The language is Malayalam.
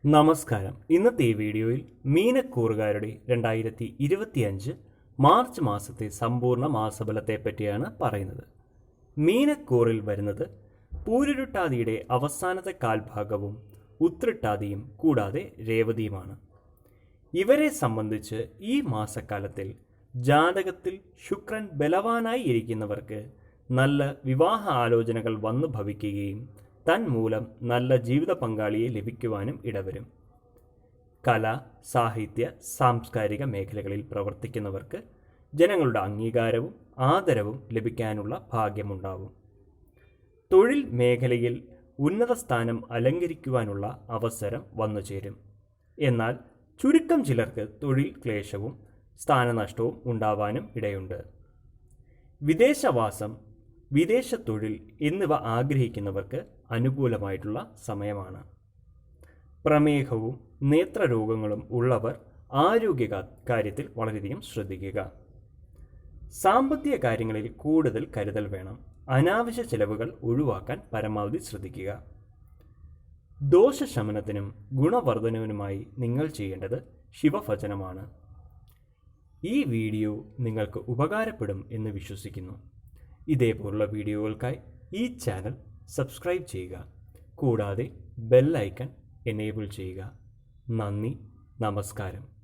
നമസ്കാരം. ഇന്നത്തെ ഈ വീഡിയോയിൽ മീനക്കൂറുകാരുടെ 2025 മാർച്ച് മാസത്തെ സമ്പൂർണ്ണ മാസഫലത്തെ പറ്റിയാണ് പറയുന്നത്. മീനക്കൂറിൽ വരുന്നത് പൂരുരുട്ടാതിയുടെ അവസാനത്തെ കാൽഭാഗവും ഉത്രട്ടാതിയും കൂടാതെ രേവതിയുമാണ്. ഇവരെ സംബന്ധിച്ച് ഈ മാസക്കാലത്തിൽ ജാതകത്തിൽ ശുക്രൻ ബലവാനായി ഇരിക്കുന്നവർക്ക് നല്ല വിവാഹ ആലോചനകൾ വന്നു ഭവിക്കുകയും തന്മൂലം നല്ല ജീവിത പങ്കാളിയെ ലഭിക്കുവാനും ഇടവരും. കല, സാഹിത്യ, സാംസ്കാരിക മേഖലകളിൽ പ്രവർത്തിക്കുന്നവർക്ക് ജനങ്ങളുടെ അംഗീകാരവും ആദരവും ലഭിക്കാനുള്ള ഭാഗ്യമുണ്ടാവും. തൊഴിൽ മേഖലയിൽ ഉന്നത സ്ഥാനം അലങ്കരിക്കുവാനുള്ള അവസരം വന്നുചേരും. എന്നാൽ ചുരുക്കം ചിലർക്ക് തൊഴിൽ ക്ലേശവും സ്ഥാനനഷ്ടവും ഉണ്ടാവാനും ഇടയുണ്ട്. വിദേശവാസം, വിദേശ തൊഴിൽ എന്നിവ ആഗ്രഹിക്കുന്നവർക്ക് അനുകൂലമായിട്ടുള്ള സമയമാണ്. പ്രമേഹവും നേത്രരോഗങ്ങളും ഉള്ളവർ ആരോഗ്യ കാര്യത്തിൽ വളരെയധികം ശ്രദ്ധിക്കുക. സാമ്പത്തിക കാര്യങ്ങളിൽ കൂടുതൽ കരുതൽ വേണം. അനാവശ്യ ചെലവുകൾ ഒഴിവാക്കാൻ പരമാവധി ശ്രദ്ധിക്കുക. ദോഷശമനത്തിനും ഗുണവർദ്ധനവിനുമായി നിങ്ങൾ ചെയ്യേണ്ടത് ശിവഭജനമാണ്. ഈ വീഡിയോ നിങ്ങൾക്ക് ഉപകാരപ്പെടും എന്ന് വിശ്വസിക്കുന്നു. ഇതേപോലുള്ള വീഡിയോകൾക്കായി ഈ ചാനൽ സബ്സ്ക്രൈബ് ചെയ്യുക. കൂടാതെ ബെൽ ഐക്കൺ എനേബിൾ ചെയ്യുക. നന്ദി, നമസ്കാരം.